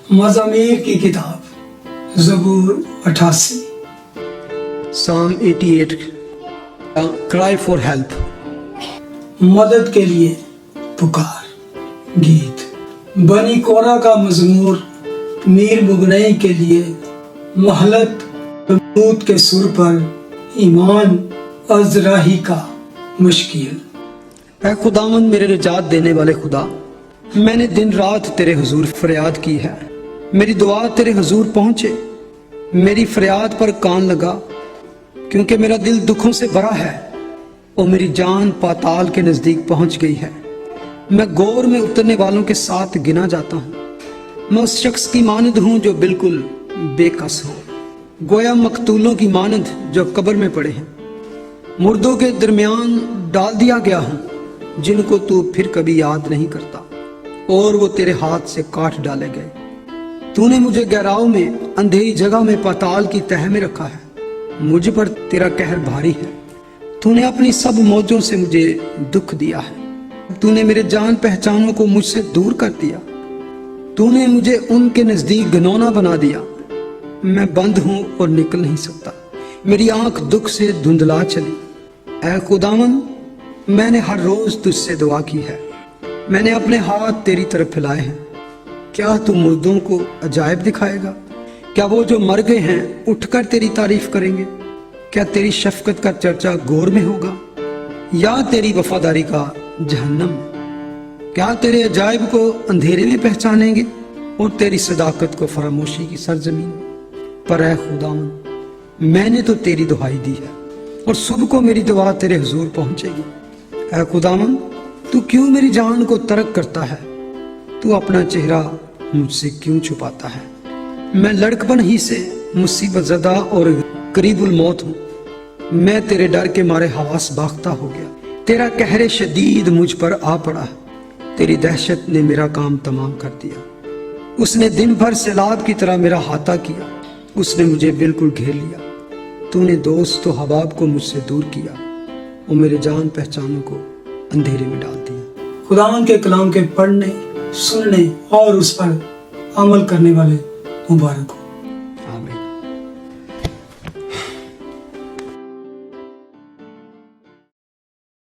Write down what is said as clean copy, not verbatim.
मज़ामीर की किताब ज़बूर 88, Psalm 88, Cry for help. मदद के लिए पुकार। गीत बनी कोरा का मज़मूर मीर बुगनई के लिए, महलत दूत के सुर पर ईमान अज़राही का मुश्किल। ऐ खुदावंद मेरे निजात देने वाले खुदा, मैंने दिन रात तेरे हुजूर फरियाद की है। मेरी दुआ तेरे हुजूर पहुंचे, मेरी फरियाद पर कान लगा, क्योंकि मेरा दिल दुखों से भरा है और मेरी जान पाताल के नज़दीक पहुंच गई है। मैं गोर में उतरने वालों के साथ गिना जाता हूँ। मैं उस शख्स की मानद हूँ जो बिल्कुल बेकस हो, गोया मकतूलों की मानद जो कब्र में पड़े हैं। मुर्दों के दरमियान डाल दिया गया हूँ, जिनको तू फिर कभी याद नहीं करता, और वो तेरे हाथ से काट डाले गए। तूने मुझे गहराव में, अंधेरी जगह में, पाताल की तह में रखा है। मुझ पर तेरा कहर भारी है। तूने अपनी सब मौजों से मुझे दुख दिया है। तूने मेरे जान पहचानों को मुझसे दूर कर दिया। तूने मुझे उनके नजदीक घिनौना बना दिया। मैं बंद हूं और निकल नहीं सकता। मेरी आंख दुख से धुंधला चली। ऐ खुदावंद, मैंने हर रोज तुझसे दुआ की है। मैंने अपने हाथ तेरी तरफ फैलाए हैं। क्या तू मुर्दों को अजायब दिखाएगा? क्या वो जो मर गए हैं उठकर तेरी तारीफ करेंगे? क्या तेरी शफकत का चर्चा गोर में होगा, या तेरी वफादारी का जहन्नम में? क्या तेरे अजायब को अंधेरे में पहचानेंगे और तेरी सदाकत को फरामोशी की सरजमीन में? पर ऐ खुदावंद, मैंने तो तेरी दुहाई दी है और सुबह को मेरी दुआ तेरे हुजूर पहुंचेगी। ऐ खुदावंद, तू क्यों मेरी जान को तर्क करता है? तू अपना चेहरा मुझसे क्यों छुपाता है? मैं लड़कपन ही से मुसीबत ज़दा और करीबुल मौत हूँ। मैं तेरे डर के मारे हवास बाख्ता हो गया। तेरा कहरे शदीद मुझ पर आ पड़ा। तेरी दहशत ने मेरा काम तमाम कर दिया। उसने दिन भर सैलाब की तरह मेरा हाथा किया। उसने मुझे बिल्कुल घेर लिया। तूने दोस्त तो हबाब को मुझसे दूर किया और मेरे जान पहचानों को अंधेरे में डाल दिया। खुदावंद के कलाम के पढ़ने, सुनने और उस पर अमल करने वाले मुबारक हो।